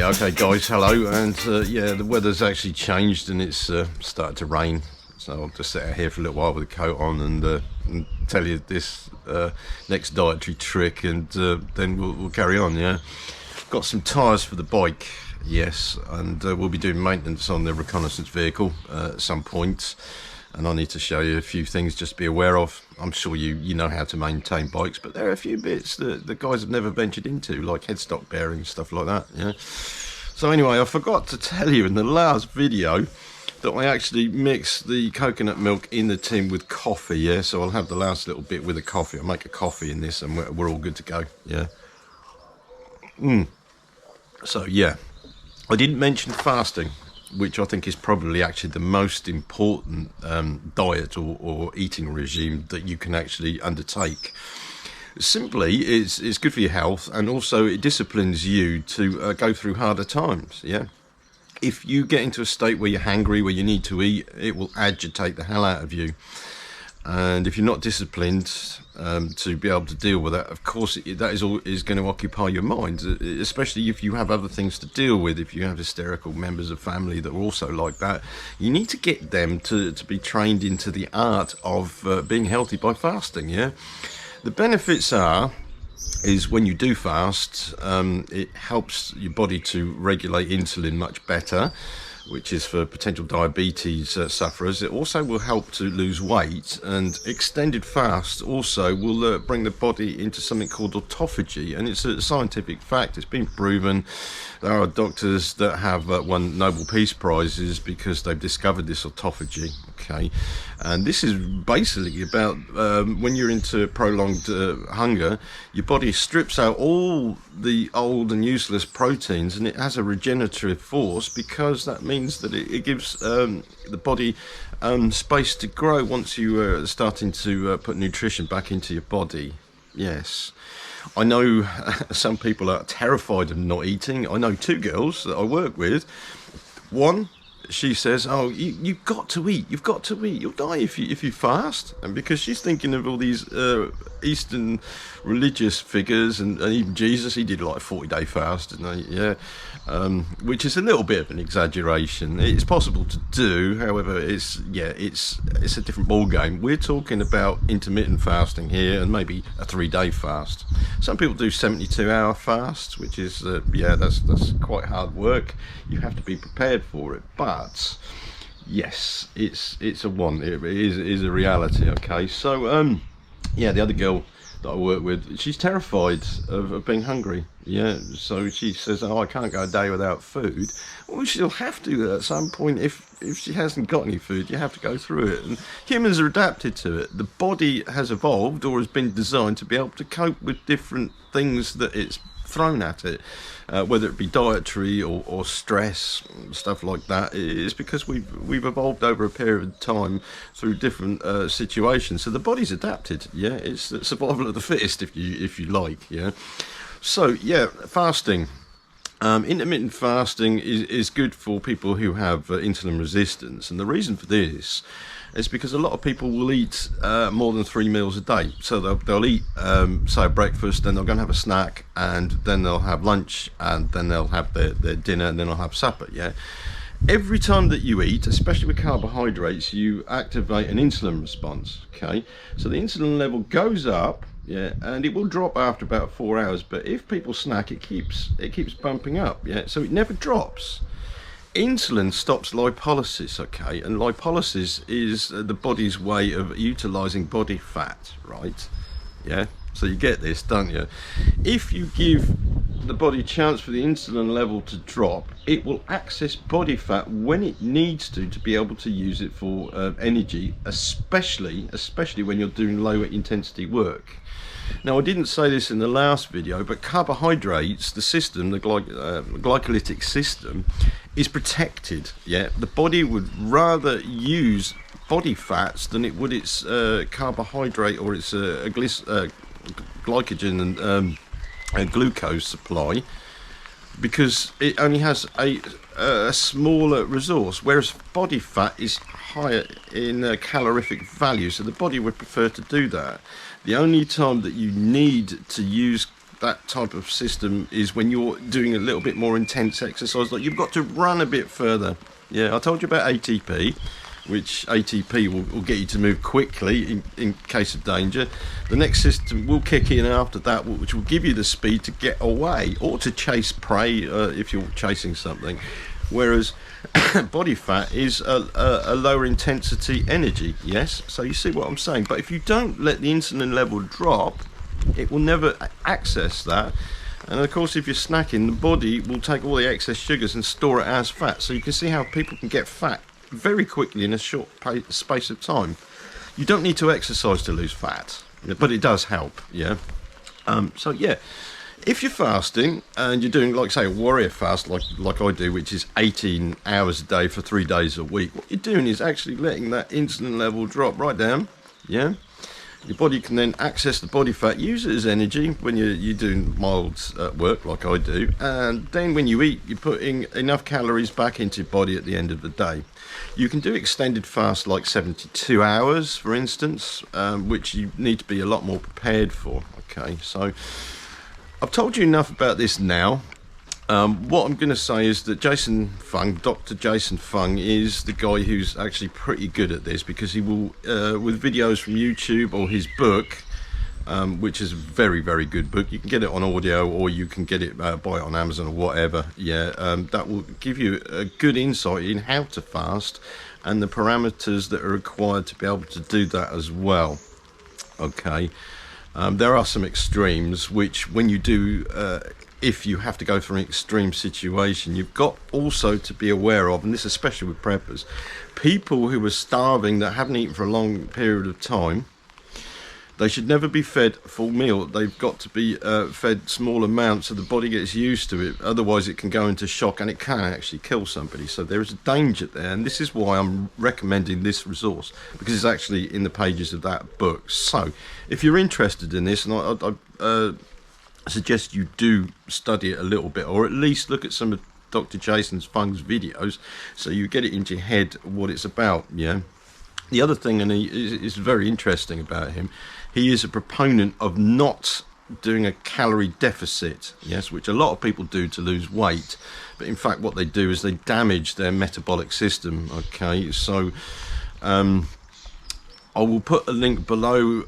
Yeah, okay guys, hello, and yeah, the weather's actually changed and it's started to rain, so I'll just sit out here for a little while with a coat on and tell you this next dietary trick, and then we'll carry on. Yeah, got some tyres for the bike, yes, and we'll be doing maintenance on the reconnaissance vehicle at some point, and I need to show you a few things just to be aware of. I'm sure you know how to maintain bikes, but there are a few bits that the guys have never ventured into, like headstock bearings, stuff like that. Yeah. So anyway, I forgot to tell you in the last video that I actually mix the coconut milk in the tin with coffee. Yeah. So I'll have the last little bit with the coffee. I'll make a coffee in this, and we're all good to go. Yeah. So yeah, I didn't mention fasting, which I think is probably actually the most important diet or eating regime that you can actually undertake. Simply, it's good for your health, and also it disciplines you to go through harder times. Yeah, if you get into a state where you're hungry, where you need to eat, it will agitate the hell out of you. And if you're not disciplined to be able to deal with that, of course, that is going to occupy your mind, especially if you have other things to deal with. If you have hysterical members of family that are also like that, you need to get them to be trained into the art of being healthy by fasting. Yeah, the benefits is when you do fast, it helps your body to regulate insulin much better, which is for potential diabetes sufferers. It also will help to lose weight, and extended fast also will bring the body into something called autophagy, and it's a scientific fact. It's been proven. There are doctors that have won Nobel Peace Prizes because they've discovered this autophagy. Okay, and this is basically about when you're into prolonged hunger, your body strips out all the old and useless proteins, and it has a regenerative force, because that means that it gives the body space to grow once you are starting to put nutrition back into your body. Yes, I know some people are terrified of not eating. I know two girls that I work with. One, she says, "Oh, you've got to eat. You've got to eat. You'll die if you fast." And because she's thinking of all these Eastern religious figures, and even Jesus, he did like a 40-day fast, didn't he? Yeah, which is a little bit of an exaggeration. It's possible to do, however, it's a different ball game. We're talking about intermittent fasting here, and maybe a 3-day fast. Some people do 72-hour fasts, which is that's quite hard work. You have to be prepared for it, but yes, it's a one. It is a reality. Okay, so the other girl that I work with, she's terrified of being hungry. Yeah, so she says, "Oh, I can't go a day without food." Well, she'll have to at some point. If she hasn't got any food, you have to go through it. And humans are adapted to it. The body has evolved, or has been designed to be able to cope with different things that it's thrown at it, whether it be dietary or stress, stuff like that. It's because we've evolved over a period of time through different situations. So the body's adapted. Yeah, it's the survival of the fittest, if you like. Yeah. So yeah, fasting. Intermittent fasting is good for people who have insulin resistance, and the reason for this is because a lot of people will eat more than 3 meals a day. So they'll eat, say, breakfast, then they're going to have a snack, and then they'll have lunch, and then they'll have their dinner, and then they'll have supper. Yeah. Every time that you eat, especially with carbohydrates, you activate an insulin response. Okay, so the insulin level goes up. Yeah, and it will drop after about 4 hours, but if people snack, it keeps bumping up. Yeah, so it never drops. Insulin stops lipolysis. Okay, and lipolysis is the body's way of utilizing body fat, right? Yeah, so you get this, don't you? If you give the body a chance for the insulin level to drop, it will access body fat when it needs to be able to use it for energy, especially when you're doing lower intensity work. Now, I didn't say this in the last video, but carbohydrates, the system, the glycolytic system, is protected. Yeah, the body would rather use body fats than it would its carbohydrate or its glycogen and glucose supply, because it only has a smaller resource, whereas body fat is higher in calorific value, so the body would prefer to do that. The only time that you need to use that type of system is when you're doing a little bit more intense exercise, like you've got to run a bit further. Yeah, I told you about ATP, which ATP will get you to move quickly in case of danger. The next system will kick in after that, which will give you the speed to get away or to chase prey if you're chasing something. Whereas body fat is a lower intensity energy, yes? So you see what I'm saying? But if you don't let the insulin level drop, it will never access that. And of course, if you're snacking, the body will take all the excess sugars and store it as fat. So you can see how people can get fat very quickly in a short space of time. You don't need to exercise to lose fat, but it does help, yeah? So yeah, if you're fasting and you're doing, like, say, a warrior fast, like I do, which is 18 hours a day for 3 days a week, what you're doing is actually letting that insulin level drop right down, yeah? Your body can then access the body fat, use it as energy when you're doing mild work like I do, and then when you eat, you're putting enough calories back into your body at the end of the day. You can do extended fast like 72 hours, for instance, which you need to be a lot more prepared for, okay? So I've told you enough about this now. What I'm going to say is that Jason Fung, Dr. Jason Fung, is the guy who's actually pretty good at this, because he will, with videos from YouTube or his book, which is a very, very good book. You can get it on audio, or you can get it, buy it on Amazon or whatever. Yeah, that will give you a good insight in how to fast and the parameters that are required to be able to do that as well. Okay. There are some extremes, which when you do, if you have to go through an extreme situation, you've got also to be aware of, and this especially with preppers, people who are starving that haven't eaten for a long period of time, they should never be fed a full meal. They've got to be fed small amounts so the body gets used to it. Otherwise it can go into shock and it can actually kill somebody. So there is a danger there, and this is why I'm recommending this resource, because it's actually in the pages of that book. So if you're interested in this, and I suggest you do study it a little bit, or at least look at some of Dr. Jason Fung's videos, so you get it into your head what it's about. Yeah. The other thing, and is very interesting about him, he is a proponent of not doing a calorie deficit, yes, which a lot of people do to lose weight, but in fact what they do is they damage their metabolic system. Okay, so I will put a link below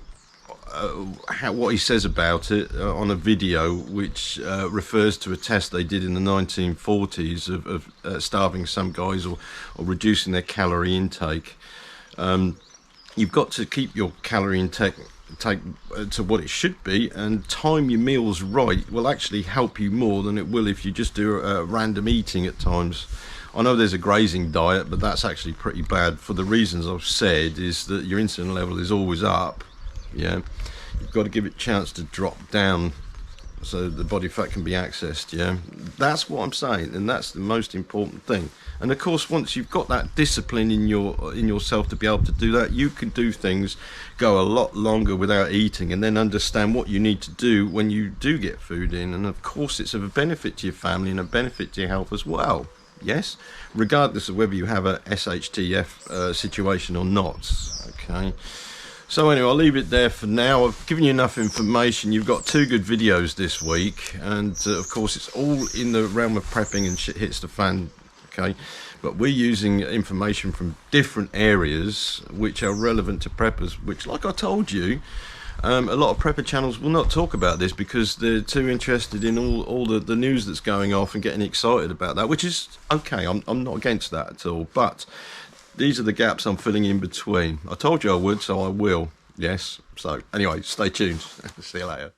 what he says about it on a video which refers to a test they did in the 1940s of starving some guys or reducing their calorie intake. You've got to keep your calorie intake to what it should be, and time your meals right will actually help you more than it will if you just do random eating at times. I know there's a grazing diet, but that's actually pretty bad for the reasons I've said, is that your insulin level is always up. Yeah, you've got to give it a chance to drop down so the body fat can be accessed. Yeah, that's what I'm saying, and that's the most important thing. And of course, once you've got that discipline in yourself to be able to do that, you can do things, go a lot longer without eating, and then understand what you need to do when you do get food in. And of course, it's of a benefit to your family and a benefit to your health as well. Yes, regardless of whether you have a SHTF situation or not. Okay. So anyway, I'll leave it there for now. I've given you enough information. You've got 2 good videos this week, and of course it's all in the realm of prepping and shit hits the fan, okay? But we're using information from different areas which are relevant to preppers, which, like I told you, a lot of prepper channels will not talk about this because they're too interested in all the news that's going off and getting excited about that, which is okay. I'm not against that at all, but these are the gaps I'm filling in between. I told you I would, so I will. Yes. So anyway, stay tuned. See you later.